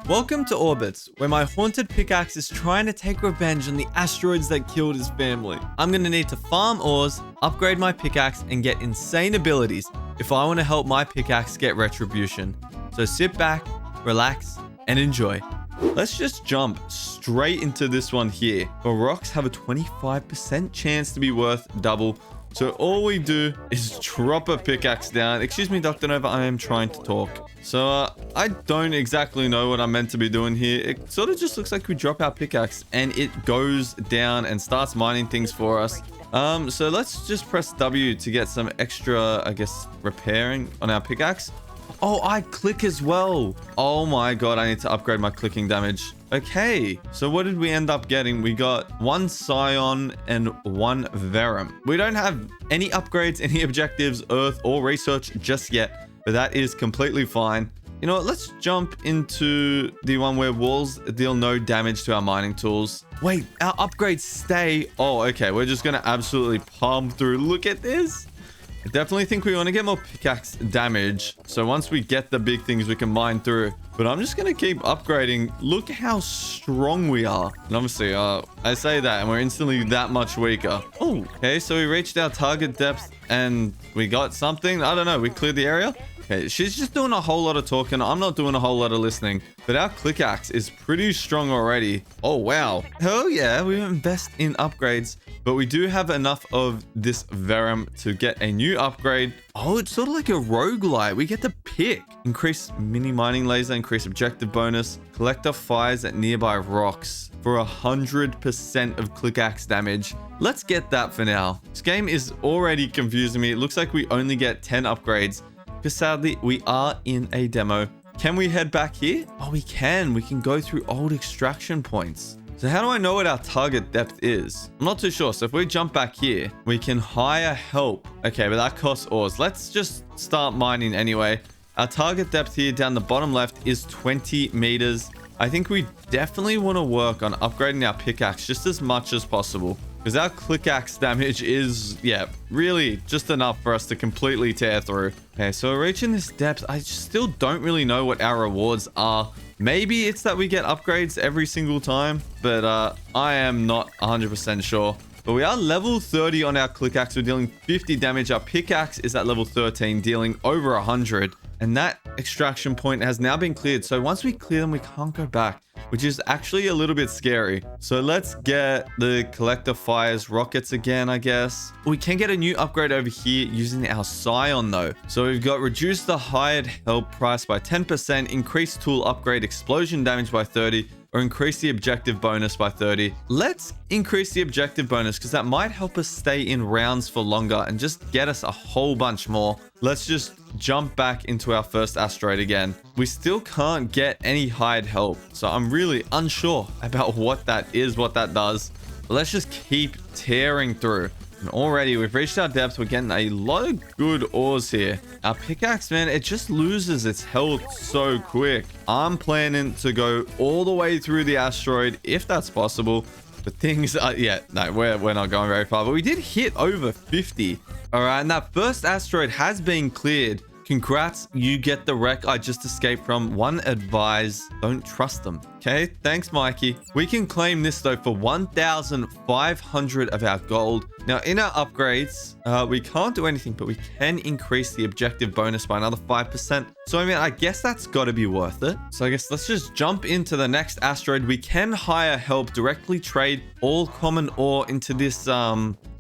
Welcome to Orbits, where my haunted pickaxe is trying to take revenge on the asteroids that killed his family. I'm gonna need to farm ores, upgrade my pickaxe, and get insane abilities if I want to help my pickaxe get retribution. So sit back, relax, and enjoy. Let's just jump straight into this one here. The rocks have a 25% chance to be worth double. So all we do is drop a pickaxe down. Excuse me, Dr. Nova, I am trying to talk. So I don't exactly know what I'm meant to be doing here. It sort of just looks like we drop our pickaxe and it goes down and starts mining things for us. So let's just press W to get some extra, I guess, repairing on our pickaxe. Oh, I click as well. Oh my god, I need to upgrade my clicking damage. Okay, so what did we end up getting? We got 1 Scion and 1 Verum. We don't have any upgrades, any objectives, earth, or research just yet, but that is completely fine. You know what, let's jump into the one where walls deal no damage to our mining tools. Wait, our upgrades stay. Oh, okay, we're just gonna absolutely palm through. Look at this. I definitely think we want to get more pickaxe damage. So once we get the big things, we can mine through. But I'm just going to keep upgrading. Look how strong we are. And obviously, I say that and we're instantly that much weaker. Oh, okay. So we reached our target depth and we got something. I don't know. We cleared the area. Okay, she's just doing a whole lot of talking. I'm not doing a whole lot of listening. But our click axe is pretty strong already. Oh, wow. Hell yeah. We invest in upgrades. But we do have enough of this Verum to get a new upgrade. Oh, it's sort of like a roguelite. We get to pick. Increase mini mining laser, increase objective bonus. Collector fires at nearby rocks for 100% of click axe damage. Let's get that for now. This game is already confusing me. It looks like we only get 10 upgrades. Because sadly, we are in a demo. Can we head back here? Oh, we can. We can go through old extraction points. So how do I know what our target depth is? I'm not too sure. So if we jump back here, we can hire help. Okay, but that costs ores. Let's just start mining anyway. Our target depth here down the bottom left is 20 meters. I think we definitely want to work on upgrading our pickaxe just as much as possible. Because our click axe damage is, yeah, really just enough for us to completely tear through. Okay, so we're reaching this depth. I still don't really know what our rewards are. Maybe it's that we get upgrades every single time, but I am not 100% sure. But we are level 30 on our click axe. We're dealing 50 damage. Our pickaxe is at level 13, dealing over 100. And that extraction point has now been cleared. So once we clear them, we can't go back, which is actually a little bit scary. So let's get the collector fires rockets again, I guess. We can get a new upgrade over here using our Scion though. So we've got reduce the hired help price by 10%, increase tool upgrade explosion damage by 30, or increase the objective bonus by 30. Let's increase the objective bonus because that might help us stay in rounds for longer and just get us a whole bunch more. Let's just jump back into our first asteroid again. We still can't get any hired help, so I'm really unsure about what that is, what that does. But let's just keep tearing through. And already we've reached our depth. We're getting a lot of good ores here. Our pickaxe, man, it just loses its health so quick. I'm planning to go all the way through the asteroid if that's possible. But things are, yeah, no, we're not going very far. But we did hit over 50. All right, and that first asteroid has been cleared. Congrats, you get the wreck I just escaped from. One advise, don't trust them. Okay, thanks, Mikey. We can claim this though for 1,500 of our gold. Now in our upgrades, we can't do anything, but we can increase the objective bonus by another 5%. So I mean, I guess that's got to be worth it. So I guess let's just jump into the next asteroid. We can hire help, directly trade all common ore into this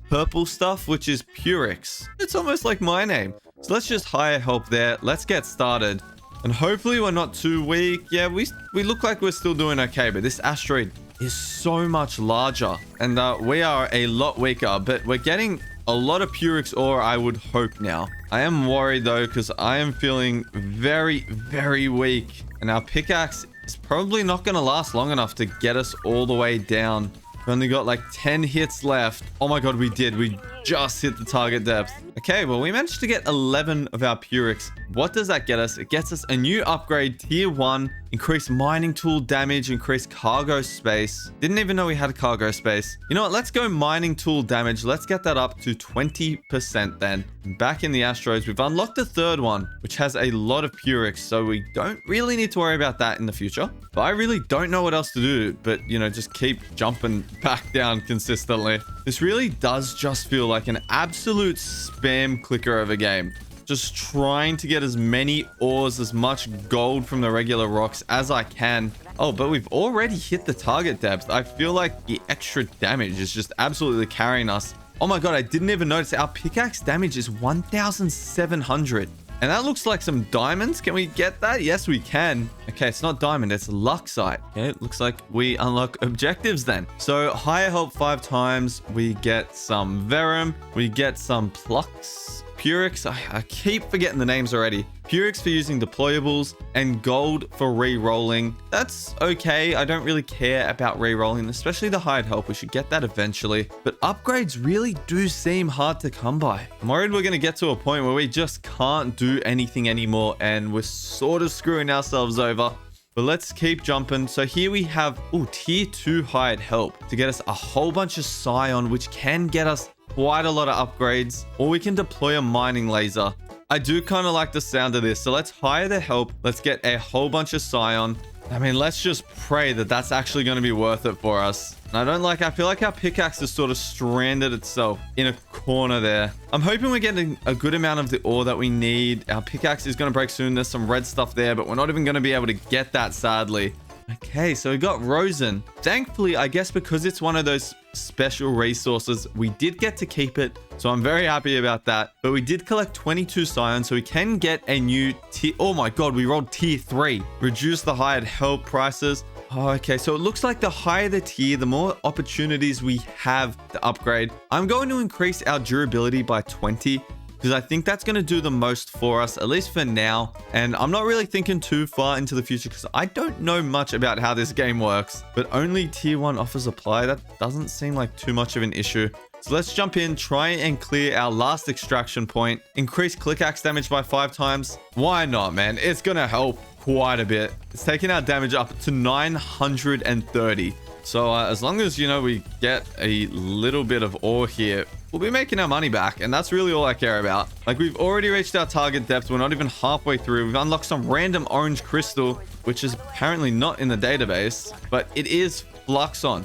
purple stuff, which is Flurix. It's almost like my name. So let's just hire help there. Let's get started. And hopefully we're not too weak. Yeah, we look like we're still doing okay. But this asteroid is so much larger. And we are a lot weaker. But we're getting a lot of Flurix ore, I would hope now. I am worried though, because I am feeling very, very weak. And our pickaxe is probably not going to last long enough to get us all the way down. We only got like 10 hits left. Oh my god, we did. We just hit the target depth. Okay, well, we managed to get 11 of our Flurix what does that get us? It gets us a new upgrade, tier 1, increased mining tool damage, increased cargo space. Didn't even know we had cargo space. You know what? Let's go mining tool damage. Let's get that up to 20% then. Back in the asteroids, we've unlocked the third one, which has a lot of Flurix, so we don't really need to worry about that in the future. But I really don't know what else to do, but, you know, just keep jumping back down consistently. This really does just feel like an absolute spam clicker of a game. Just trying to get as many ores, as much gold from the regular rocks as I can. Oh, but we've already hit the target depth. I feel like the extra damage is just absolutely carrying us. Oh my god, I didn't even notice our pickaxe damage is 1,700. And that looks like some diamonds. Can we get that? Yes, we can. Okay, it's not diamond, it's luxite. Okay, it looks like we unlock objectives then. So higher help 5 times. We get some verum. We get some plucks. Flurix, I keep forgetting the names already. Flurix for using deployables and gold for re-rolling. That's okay. I don't really care about re-rolling, especially the hide help. We should get that eventually. But upgrades really do seem hard to come by. I'm worried we're going to get to a point where we just can't do anything anymore and we're sort of screwing ourselves over. But let's keep jumping. So here we have, tier 2 hide help to get us a whole bunch of Scion, which can get us quite a lot of upgrades, or we can deploy a mining laser. I do kind of like the sound of this, so let's hire the help. Let's get a whole bunch of Scion. I mean, let's just pray that that's actually going to be worth it for us. And I feel like our pickaxe has sort of stranded itself in a corner there. I'm hoping we're getting a good amount of the ore that we need. Our pickaxe is going to break soon. There's some red stuff there, but we're not even going to be able to get that, sadly. Okay, so we got Rosen. Thankfully, I guess because it's one of those special resources, we did get to keep it. So I'm very happy about that. But we did collect 22 Scion, so we can get a new tier. Oh my god, we rolled tier 3. Reduce the hired help prices. Oh, okay, so it looks like the higher the tier, the more opportunities we have to upgrade. I'm going to increase our durability by 20. Because I think that's going to do the most for us, at least for now. And I'm not really thinking too far into the future because I don't know much about how this game works. But only tier 1 offers apply. That doesn't seem like too much of an issue. So let's jump in, try and clear our last extraction point. Increase click axe damage by 5 times. Why not, man? It's going to help quite a bit. It's taking our damage up to 930. So as long as, you know, we get a little bit of ore here, we'll be making our money back. And that's really all I care about. Like, we've already reached our target depth. We're not even halfway through. We've unlocked some random orange crystal, which is apparently not in the database, but it is Fluxon.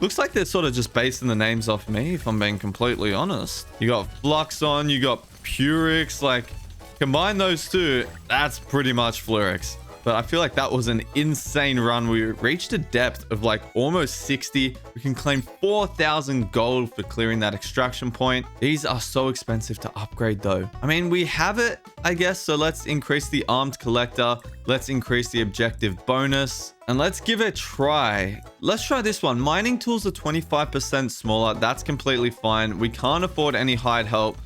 Looks like they're sort of just basing the names off me, if I'm being completely honest. You got Fluxon, you got Flurix. Like, combine those two, that's pretty much Flurix. But I feel like that was an insane run. We reached a depth of like almost 60. We can claim 4,000 gold for clearing that extraction point. These are so expensive to upgrade though. I mean, we have it, I guess. So let's increase the armed collector. Let's increase the objective bonus. And let's give it a try. Let's try this one. Mining tools are 25% smaller. That's completely fine. We can't afford any hide help.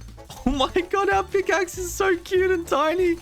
Oh my god, our pickaxe is so cute and tiny.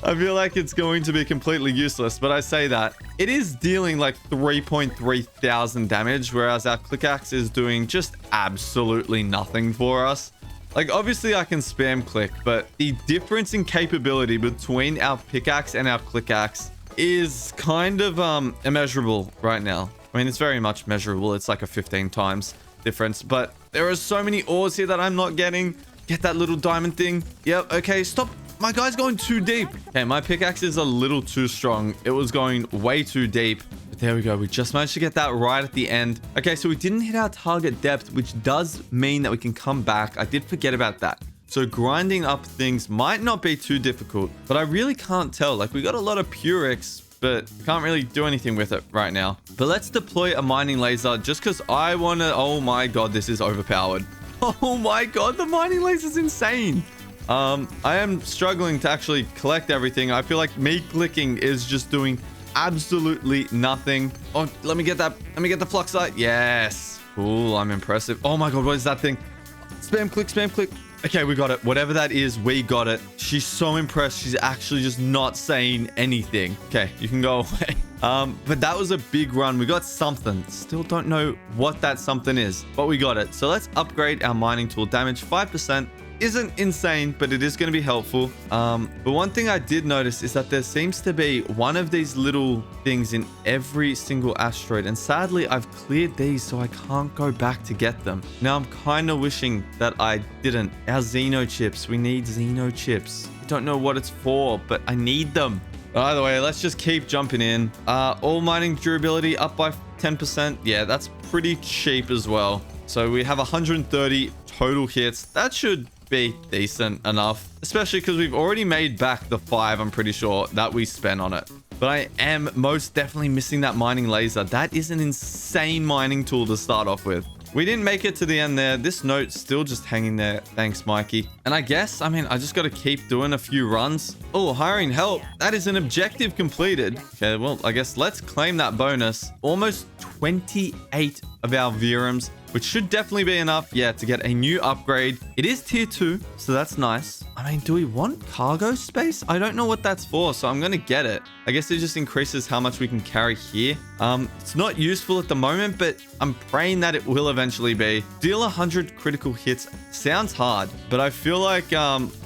I feel like it's going to be completely useless, but I say that. It is dealing like 3.3 thousand damage, whereas our click axe is doing just absolutely nothing for us. Like, obviously I can spam click, but the difference in capability between our pickaxe and our click axe is kind of immeasurable right now. I mean, it's very much measurable. It's like a 15 times difference, but there are so many ores here that I'm not getting. Get that little diamond thing. Yep, okay, stop. My guy's going too deep. Okay, my pickaxe is a little too strong. It was going way too deep. But there we go. We just managed to get that right at the end. Okay, so we didn't hit our target depth, which does mean that we can come back. I did forget about that. So grinding up things might not be too difficult, but I really can't tell. Like, we got a lot of Flurix, but we can't really do anything with it right now. But let's deploy a mining laser just because I want to... Oh my god, this is overpowered. Oh my god, the mining laser is insane. I am struggling to actually collect everything. I feel like me clicking is just doing absolutely nothing. Oh, let me get that. Let me get the fluxite. Yes. Cool. I'm impressive. Oh my god, what is that thing? Spam click, spam click. Okay, we got it. Whatever that is, we got it. She's so impressed. She's actually just not saying anything. Okay, you can go away. But that was a big run. We got something. Still don't know what that something is, but we got it. So let's upgrade our mining tool damage 5%. isn't insane, but it is going to be helpful. But one thing I did notice is that there seems to be one of these little things in every single asteroid. And sadly, I've cleared these, so I can't go back to get them. Now, I'm kind of wishing that I didn't. Our Xeno chips. We need Xeno chips. I don't know what it's for, but I need them. But either way, let's just keep jumping in. All mining durability up by 10%. Yeah, that's pretty cheap as well. So we have 130 total hits. That should be decent enough, especially because we've already made back the 5, I'm pretty sure, that we spent on it. But I am most definitely missing that mining laser. That is an insane mining tool to start off with. We didn't make it to the end there. This note's still just hanging there. Thanks, Mikey. And I guess, I mean, I just got to keep doing a few runs. Oh, hiring help. That is an objective completed. Okay, well, I guess let's claim that bonus. Almost 28 of our Virums, which should definitely be enough, yeah, to get a new upgrade. It is tier 2, so that's nice. I mean, do we want cargo space? I don't know what that's for, so I'm going to get it. I guess it just increases how much we can carry here. It's not useful at the moment, but I'm praying that it will eventually be. Deal 100 critical hits. Sounds hard, but I feel like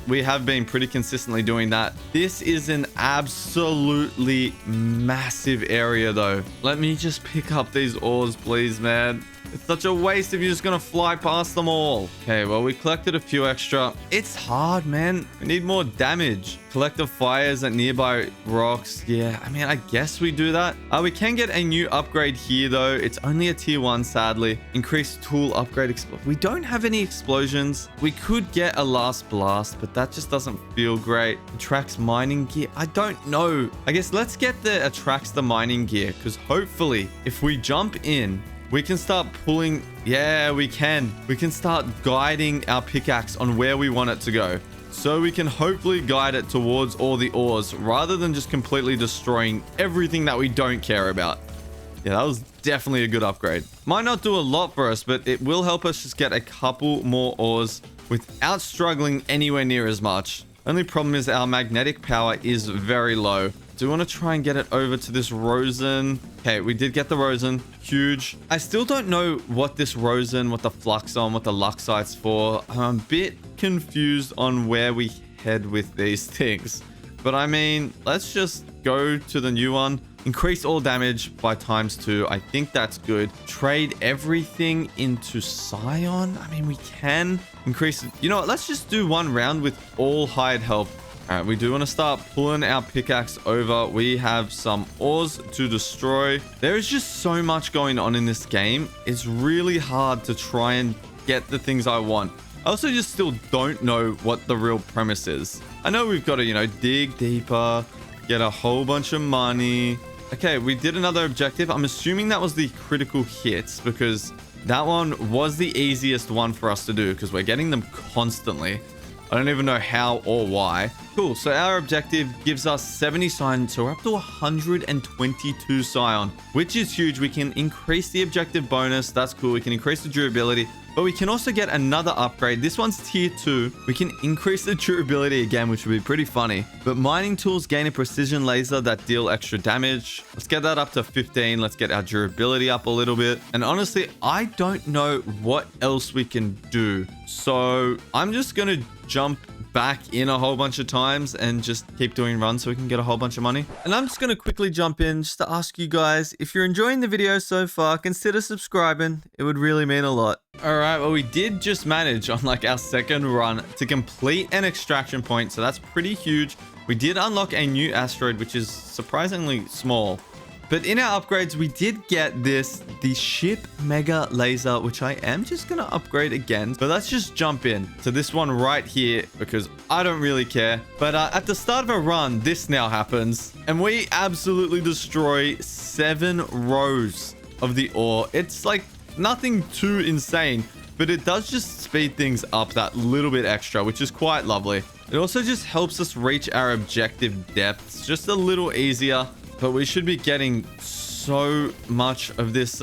we have been pretty consistently doing that. This is an absolutely massive area, though. Let me just pick up these ores, please, man. It's such a waste if you're just gonna fly past them all. Okay, well, we collected a few extra. It's hard, man. We need more damage. Collect the fires at nearby rocks. Yeah, I mean, I guess we do that. We can get a new upgrade here, though. It's only a tier 1, sadly. Increased tool upgrade. We don't have any explosions. We could get a last blast, but that just doesn't feel great. Attracts mining gear. I don't know. I guess let's get the attracts the mining gear, because hopefully, if we jump in, we can start pulling. Yeah, we can. We can start guiding our pickaxe on where we want it to go. So we can hopefully guide it towards all the ores rather than just completely destroying everything that we don't care about. Yeah, that was definitely a good upgrade. Might not do a lot for us, but it will help us just get a couple more ores without struggling anywhere near as much. Only problem is our magnetic power is very low. Do want to try and get it over to this Rosen. Okay, we did get the Rosen. Huge. I still don't know what this Rosen, what the Fluxon, what the Luxite's for. I'm a bit confused on where we head with these things. But I mean, let's just go to the new one. Increase all damage by ×2. I think that's good. Trade everything into Scion. I mean, we can increase it. You know what? Let's just do one round with all hired help. All right, we do want to start pulling our pickaxe over. We have some ores to destroy. There is just so much going on in this game. It's really hard to try and get the things I want. I also just still don't know what the real premise is. I know we've got to, you know, dig deeper, get a whole bunch of money. Okay, we did another objective. I'm assuming that was the critical hits because that one was the easiest one for us to do because we're getting them constantly. I don't even know how or why. Cool, so our objective gives us 70 Scion, so we're up to 122 Scion, which is huge. We can increase the objective bonus. That's cool. We can increase the durability, but we can also get another upgrade. This one's tier 2. We can increase the durability again, which would be pretty funny. But mining tools gain a precision laser that deal extra damage. Let's get that up to 15. Let's get our durability up a little bit. And honestly, I don't know what else we can do. So I'm just going to jump back in a whole bunch of times and just keep doing runs so we can get a whole bunch of money. And I'm just going to quickly jump in just to ask you guys, if you're enjoying the video so far, consider subscribing. It would really mean a lot. All right, well, we did just manage on like our second run to complete an extraction point, so that's pretty huge. We did unlock a new asteroid, which is surprisingly small. But in our upgrades, we did get the ship mega laser, which I am just going to upgrade again. But let's just jump in to this one right here because I don't really care. But at the start of a run, this now happens. And we absolutely destroy 7 rows of the ore. It's like nothing too insane, but it does just speed things up that little bit extra, which is quite lovely. It also just helps us reach our objective depths just a little easier. But we should be getting so much of this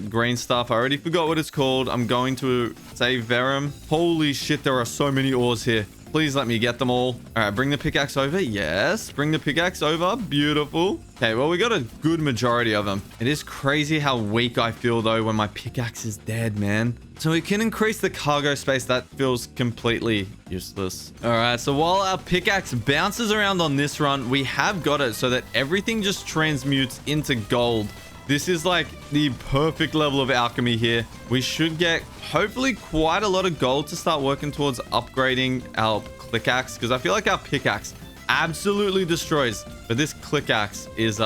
green stuff. I already forgot what it's called. I'm going to say Verum. Holy shit, there are so many ores here. Please let me get them all. All right, bring the pickaxe over. Yes, bring the pickaxe over. Beautiful. Okay, well, we got a good majority of them. It is crazy how weak I feel, though, when my pickaxe is dead, man. So we can increase the cargo space. That feels completely useless. All right, so while our pickaxe bounces around on this run, we have got it so that everything just transmutes into gold. This is like the perfect level of alchemy here. We should get hopefully quite a lot of gold to start working towards upgrading our pickaxe, because I feel like our pickaxe absolutely destroys, but this pickaxe is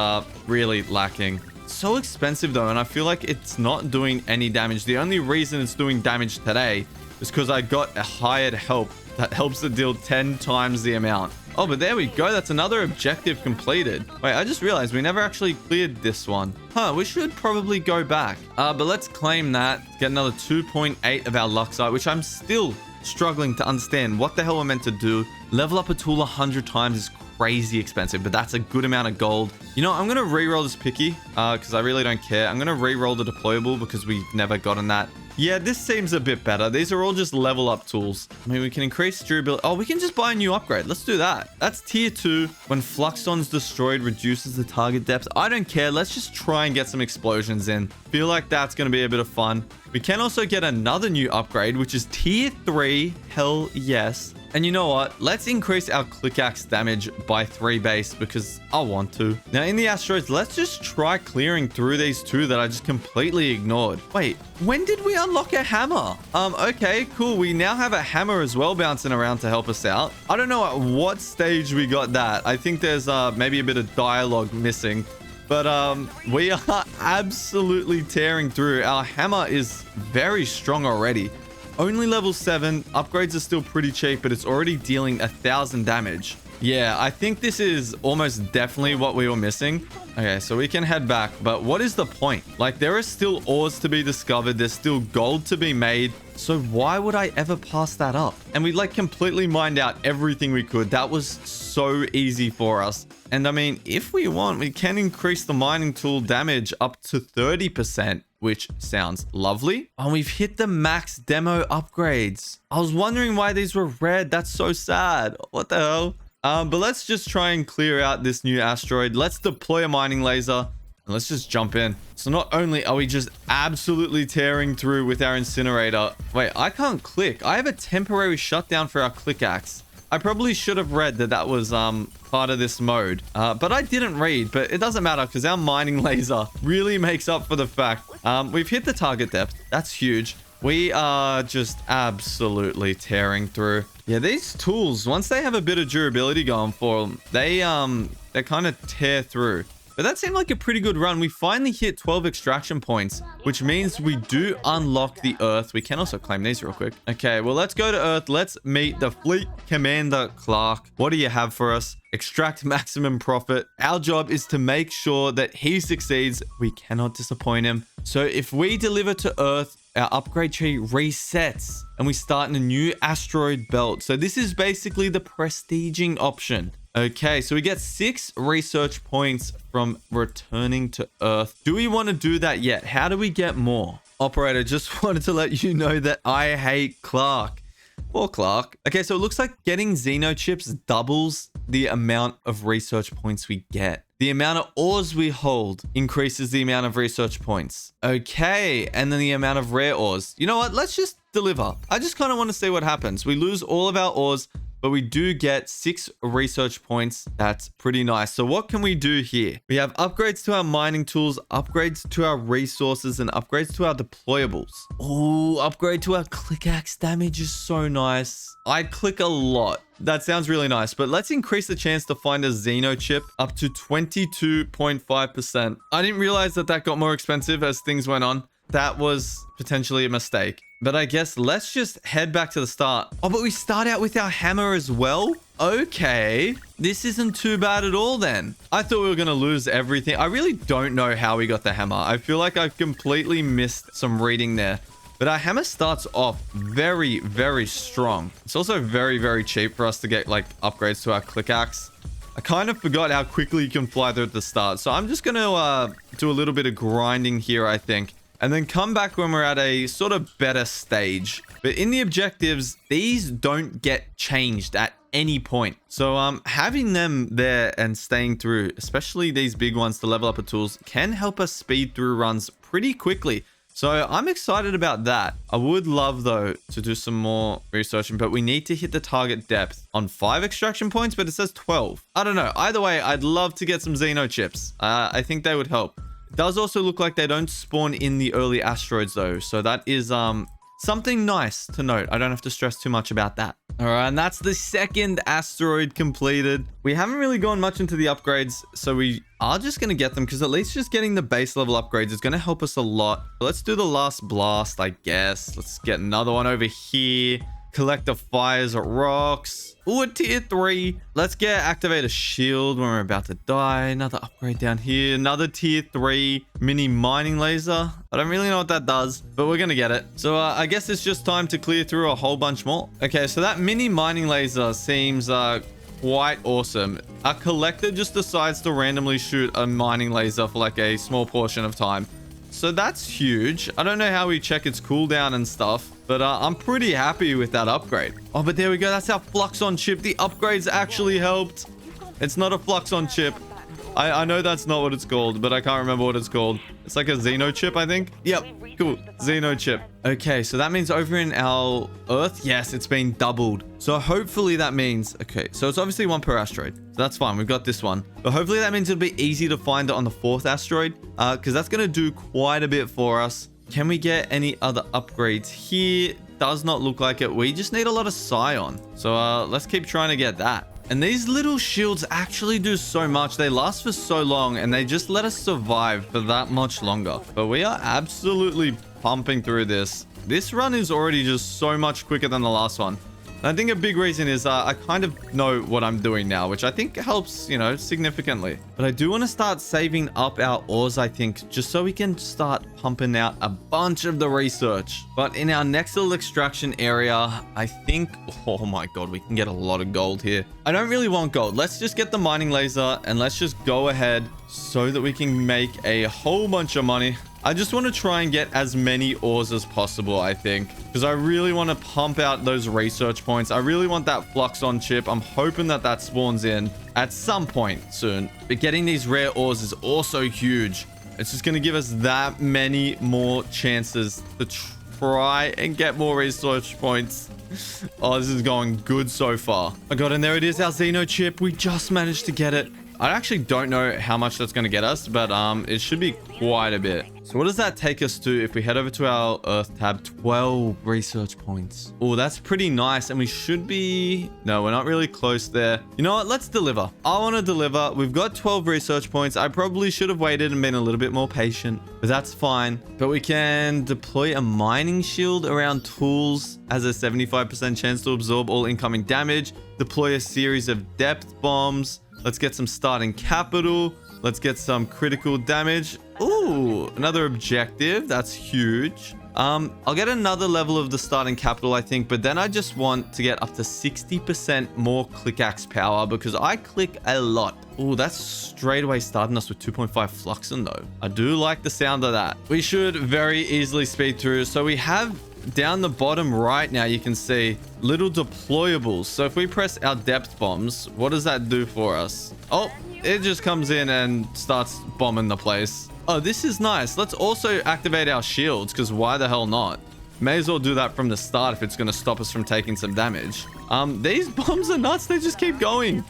really lacking. So expensive though, and I feel like it's not doing any damage. The only reason it's doing damage today is because I got a hired help that helps it deal 10 times the amount. Oh, but there we go. That's another objective completed. Wait, I just realized we never actually cleared this one. Huh, we should probably go back. But let's claim that. Get another 2.8 of our Luxite, which I'm still struggling to understand what the hell we're meant to do. Level up a tool 100 times is crazy expensive, but that's a good amount of gold. You know, I'm going to re-roll this picky because I really don't care. I'm going to re-roll the deployable because we've never gotten that. Yeah, this seems a bit better. These are all just level up tools. I mean, we can increase durability. Oh, we can just buy a new upgrade. Let's do that. That's tier 2. When Fluxon's destroyed, reduces the target depth. I don't care. Let's just try and get some explosions in. Feel like that's going to be a bit of fun. We can also get another new upgrade, which is tier 3. Hell yes. And you know what? Let's increase our pickaxe damage by 3 base because I want to. Now, in the asteroids, let's just try clearing through these 2 that I just completely ignored. Wait, when did we unlock a hammer? Okay, cool. We now have a hammer as well bouncing around to help us out. I don't know at what stage we got that. I think there's maybe a bit of dialogue missing. But we are absolutely tearing through. Our hammer is very strong already. Only level 7. Upgrades are still pretty cheap, but it's already dealing 1,000 damage. Yeah, I think this is almost definitely what we were missing. Okay, so we can head back, but what is the point? Like, there are still ores to be discovered. There's still gold to be made. So why would I ever pass that up? And we like completely mined out everything we could. That was so easy for us. And I mean, if we want, we can increase the mining tool damage up to 30%. Which sounds lovely. Oh, we've hit the max demo upgrades. I was wondering why these were red. That's so sad. What the hell? But let's just try and clear out this new asteroid. Let's deploy a mining laser and let's just jump in. So not only are we just absolutely tearing through with our incinerator. Wait, I can't click. I have a temporary shutdown for our pickaxe. I probably should have read that that was part of this mode. But I didn't read, but it doesn't matter because our mining laser really makes up for the fact. We've hit the target depth. That's huge. We are just absolutely tearing through. Yeah, these tools, once they have a bit of durability going for them, they kind of tear through. But that seemed like a pretty good run. We finally hit 12 extraction points, which means we do unlock the Earth. We can also claim these real quick. Okay, well, let's go to Earth. Let's meet the Fleet Commander Clark. What do you have for us? Extract maximum profit. Our job is to make sure that he succeeds. We cannot disappoint him. So if we deliver to Earth, our upgrade tree resets and we start in a new asteroid belt. So this is basically the prestiging option. Okay, so we get 6 research points from returning to Earth. Do we want to do that yet? How do we get more? Operator, just wanted to let you know that I hate Clark. Poor Clark. Okay, so it looks like getting xenochips doubles the amount of research points we get. The amount of ores we hold increases the amount of research points. Okay, and then the amount of rare ores. You know what? Let's just deliver. I just kind of want to see what happens. We lose all of our ores, but we do get 6 research points. That's pretty nice. So what can we do here? We have upgrades to our mining tools, upgrades to our resources, and upgrades to our deployables. Oh, upgrade to our pickaxe damage is so nice. I click a lot. That sounds really nice, but let's increase the chance to find a Xeno chip up to 22.5%. I didn't realize that that got more expensive as things went on. That was potentially a mistake. But I guess let's just head back to the start. Oh, but we start out with our hammer as well? Okay. This isn't too bad at all then. I thought we were going to lose everything. I really don't know how we got the hammer. I feel like I've completely missed some reading there. But our hammer starts off very, very strong. It's also very, very cheap for us to get like upgrades to our pickaxe. I kind of forgot how quickly you can fly through at the start. So I'm just going to do a little bit of grinding here, I think. and then come back when we're at a sort of better stage. But in the objectives, these don't get changed at any point. So having them there and staying through, especially these big ones to level up our tools, can help us speed through runs pretty quickly. So I'm excited about that. I would love, though, to do some more researching, but we need to hit the target depth on 5 extraction points, but it says 12. I don't know. Either way, I'd love to get some Xeno chips. I think they would help. It does also look like they don't spawn in the early asteroids, though. So that is something nice to note. I don't have to stress too much about that. All right, and that's the second asteroid completed. We haven't really gone much into the upgrades, so we are just going to get them because at least just getting the base level upgrades is going to help us a lot. Let's do the last blast, I guess. Let's get another one over here. Collect the fires at rocks. Ooh, a tier 3. Let's get activate a shield when we're about to die. Another upgrade down here. Another tier 3 mini mining laser. I don't really know what that does, but we're gonna get it. So I guess it's just time to clear through a whole bunch more. Okay, so that mini mining laser seems quite awesome. Our collector just decides to randomly shoot a mining laser for like a small portion of time. So that's huge. I don't know how we check its cooldown and stuff, but I'm pretty happy with that upgrade. Oh, but there we go. That's our flux on chip. The upgrades actually helped. It's not a flux on chip. I know that's not what it's called, but I can't remember what it's called. It's like a Xeno chip, I think. Yep, cool. Xeno chip. Okay, so that means over in our Earth, yes, it's been doubled. So hopefully that means, okay, so it's obviously 1 per asteroid. So that's fine. We've got this one. But hopefully that means it'll be easy to find it on the 4th asteroid, because that's going to do quite a bit for us. Can we get any other upgrades here? Does not look like it. We just need a lot of Scion. So let's keep trying to get that. And these little shields actually do so much. They last for so long and they just let us survive for that much longer. But we are absolutely pumping through this. This run is already just so much quicker than the last one. And I think a big reason is I kind of know what I'm doing now, which I think helps, you know, significantly. But I do want to start saving up our ores, I think, just so we can start pumping out a bunch of the research. But in our next little extraction area, I think, oh my God, we can get a lot of gold here. I don't really want gold. Let's just get the mining laser and let's just go ahead so that we can make a whole bunch of money. I just want to try and get as many ores as possible, I think, because I really want to pump out those research points. I really want that flux on chip. I'm hoping that that spawns in at some point soon. But getting these rare ores is also huge. It's just going to give us that many more chances to try and get more research points. Oh, this is going good so far. Oh God, and there it is, our Xeno chip. We just managed to get it. I actually don't know how much that's going to get us, but it should be quite a bit. So what does that take us to if we head over to our Earth tab? 12 research points. Oh, that's pretty nice. And we should be... No, we're not really close there. You know what? Let's deliver. I want to deliver. We've got 12 research points. I probably should have waited and been a little bit more patient, but that's fine. But we can deploy a mining shield around tools. Has a 75% chance to absorb all incoming damage. Deploy a series of depth bombs. Let's get some starting capital. Let's get some critical damage. Ooh, another objective. That's huge. I'll get another level of the starting capital, I think, but then I just want to get up to 60% more pickaxe power because I click a lot. Ooh, that's straight away starting us with 2.5 fluxin though. I do like the sound of that. We should very easily speed through. So we have down the bottom right now, you can see little deployables. So if we press our depth bombs, what does that do for us? Oh, it just comes in and starts bombing the place. Oh, this is nice. Let's also activate our shields because why the hell not? May as well do that from the start if it's going to stop us from taking some damage. These bombs are nuts. They just keep going.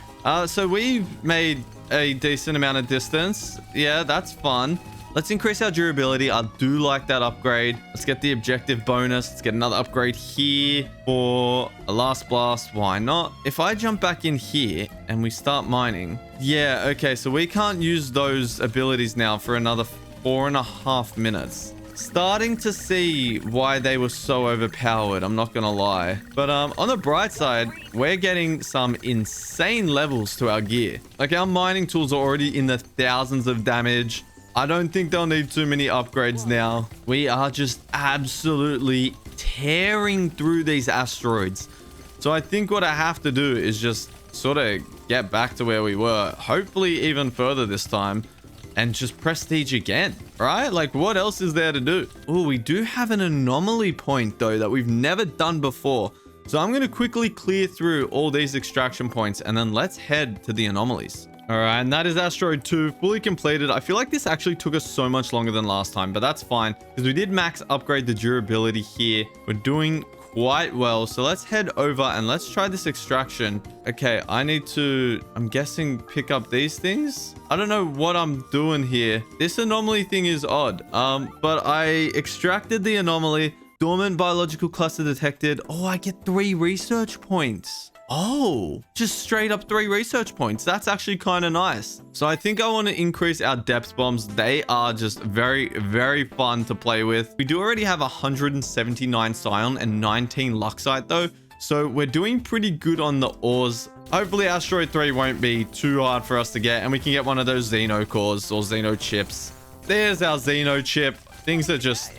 So we've made a decent amount of distance. Yeah, that's fun. Let's increase our durability. I do like that upgrade. Let's get the objective bonus. Let's get another upgrade here for a last blast. Why not? If I jump back in here and we start mining. Yeah, okay. So we can't use those abilities now for another 4.5 minutes. Starting to see why they were so overpowered. I'm not going to lie. But on the bright side, we're getting some insane levels to our gear. Like our mining tools are already in the thousands of damage. I don't think they'll need too many upgrades now. We are just absolutely tearing through these asteroids. So I think what I have to do is just sort of get back to where we were. Hopefully even further this time. and just prestige again, right? Like, what else is there to do? Oh, we do have an anomaly point, though, that we've never done before. So I'm going to quickly clear through all these extraction points, and then let's head to the anomalies. All right, and that is Asteroid 2, fully completed. I feel like this actually took us so much longer than last time, but that's fine, because we did max upgrade the durability here. We're doing quite well. So let's head over and let's try this extraction. Okay, I need to, I'm guessing, pick up these things. I don't know what I'm doing here. This anomaly thing is odd. But I extracted the anomaly. Dormant biological cluster detected. Oh, I get 3 research points. Oh, just straight up 3 research points. That's actually kind of nice. So I think I want to increase our depth bombs. They are just very, very fun to play with. We do already have 179 Scion and 19 Luxite though. So we're doing pretty good on the ores. Hopefully Asteroid 3 won't be too hard for us to get, and we can get one of those Xeno cores or Xeno chips. There's our Xeno chip. Things are just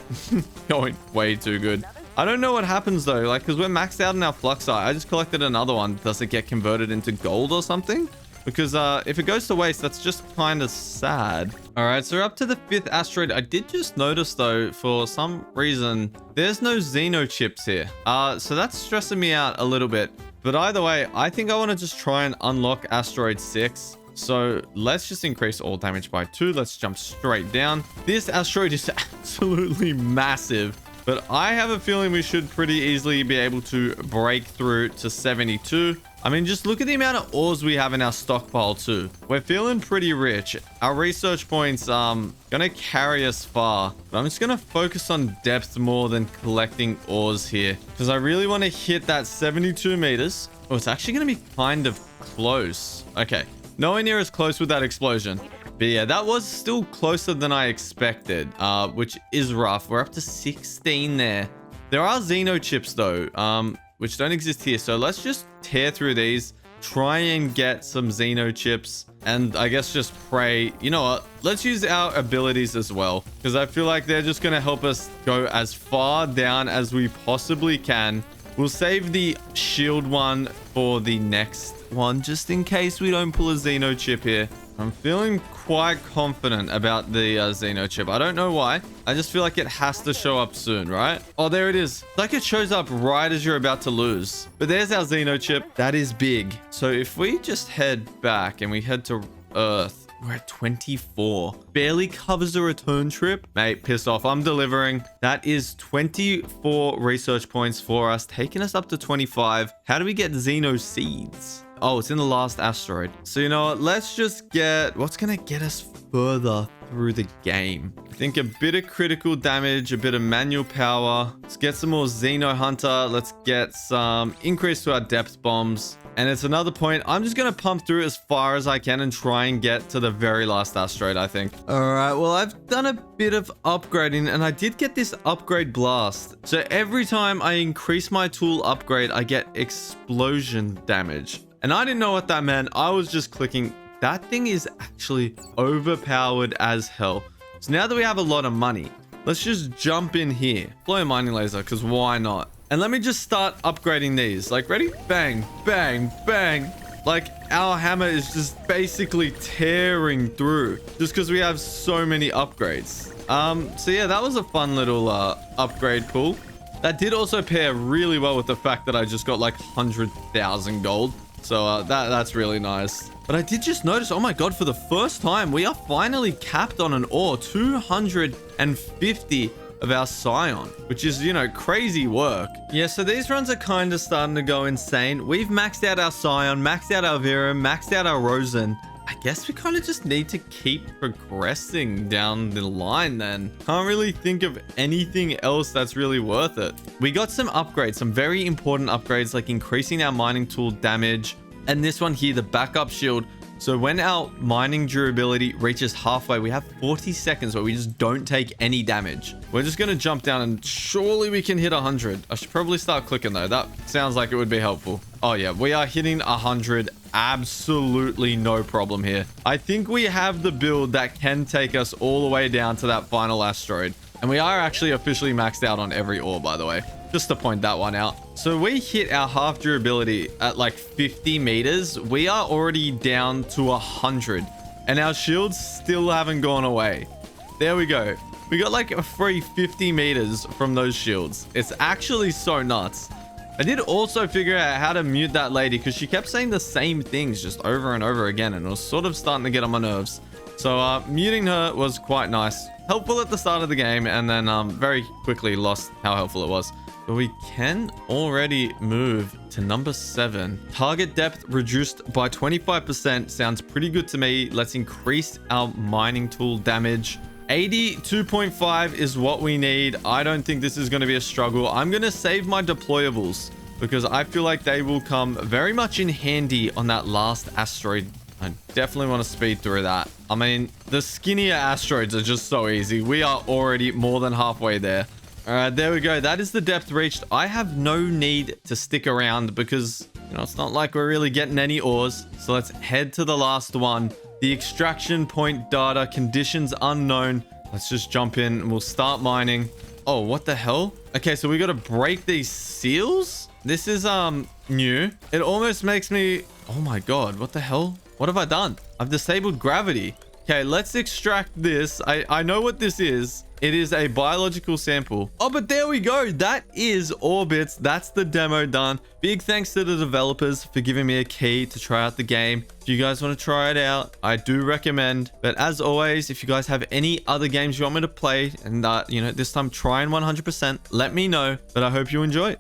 going way too good. I don't know what happens though, like, because we're maxed out in our Fluxite. I just collected another one. Does it get converted into gold or something? Because if it goes to waste, that's just kind of sad. All right, so we're up to the 5th asteroid. I did just notice though, for some reason, there's no Xeno chips here. So that's stressing me out a little bit. But either way, I think I want to just try and unlock asteroid 6. So let's just increase all damage by 2. Let's jump straight down. This asteroid is absolutely massive. But I have a feeling we should pretty easily be able to break through to 72. I mean, just look at the amount of ores we have in our stockpile too. We're feeling pretty rich. Our research points gonna carry us far. But I'm just gonna focus on depth more than collecting ores here, because I really want to hit that 72 meters. Oh, it's actually gonna be kind of close. Okay, nowhere near as close with that explosion. But yeah, that was still closer than I expected, which is rough. We're up to 16 there. There are Xeno chips though, which don't exist here. So let's just tear through these, try and get some Xeno chips, and I guess just pray. You know what? Let's use our abilities as well, because I feel like they're just going to help us go as far down as we possibly can. We'll save the shield one for the next one, just in case we don't pull a Xeno chip here. I'm feeling quite confident about the Xeno chip. I don't know why. I just feel like it has to show up soon, right? Oh, there it is. It's like it shows up right as you're about to lose. But there's our Xeno chip. That is big. So if we just head back and we head to Earth, we're at 24. Barely covers the return trip. Mate, pissed off. I'm delivering. That is 24 research points for us, taking us up to 25. How do we get Xeno seeds? Oh, it's in the last asteroid. So you know what? Let's just get what's going to get us further through the game. I think a bit of critical damage, a bit of manual power. Let's get some more Xeno Hunter. Let's get some increase to our depth bombs. And it's another point. I'm just going to pump through as far as I can and try and get to the very last asteroid, I think. All right. Well, I've done a bit of upgrading and I did get this upgrade blast. So every time I increase my tool upgrade, I get explosion damage. And I didn't know what that meant. I was just clicking. That thing is actually overpowered as hell. So now that we have a lot of money, let's just jump in here. Deploy a mining laser, because why not? And let me just start upgrading these. Like, ready? Bang, bang, bang. Like, our hammer is just basically tearing through just because we have so many upgrades. So yeah, that was a fun little upgrade pool. That did also pair really well with the fact that I just got like 100,000 gold. So that's really nice. But I did just notice, oh my god, for the first time, we are finally capped on an ore. 250 of our Scion, which is, you know, crazy work. Yeah, so these runs are kind of starting to go insane. We've maxed out our Scion, maxed out our Vera, maxed out our Rosen. I guess we kind of just need to keep progressing down the line then. Can't really think of anything else that's really worth it. We got some upgrades, some very important upgrades, like increasing our mining tool damage. And this one here, the backup shield. So when our mining durability reaches halfway, we have 40 seconds where we just don't take any damage. We're just going to jump down and surely we can hit 100. I should probably start clicking though. That sounds like it would be helpful. Oh yeah, we are hitting 100. Absolutely no problem here. I think we have the build that can take us all the way down to that final asteroid. And we are actually officially maxed out on every ore, by the way. Just to point that one out. So we hit our half durability at like 50 meters. We are already down to 100. And our shields still haven't gone away. There we go. We got like a free 50 meters from those shields. It's actually so nuts. I did also figure out how to mute that lady because she kept saying the same things just over and over again. And it was sort of starting to get on my nerves. So muting her was quite nice. Helpful at the start of the game. And then very quickly lost how helpful it was. But we can already move to number 7. Target depth reduced by 25%. Sounds pretty good to me. Let's increase our mining tool damage. 82.5 is what we need. I don't think this is going to be a struggle. I'm going to save my deployables because I feel like they will come very much in handy on that last asteroid. I definitely want to speed through that. I mean, the skinnier asteroids are just so easy. We are already more than halfway there. All right, there we go. That is the depth reached. I have no need to stick around because, you know, it's not like we're really getting any ores. So let's head to the last one. The extraction point data, conditions unknown. Let's just jump in and we'll start mining. Oh, what the hell? Okay, so we got to break these seals. This is new. It almost makes me... Oh my God, what the hell? What have I done? I've disabled gravity. Okay, let's extract this. I know what this is. It is a biological sample. Oh, but there we go. That is Orebits. That's the demo done. Big thanks to the developers for giving me a key to try out the game. If you guys want to try it out, I do recommend. But as always, if you guys have any other games you want me to play and, you know, this time try in 100%, let me know. But I hope you enjoy it.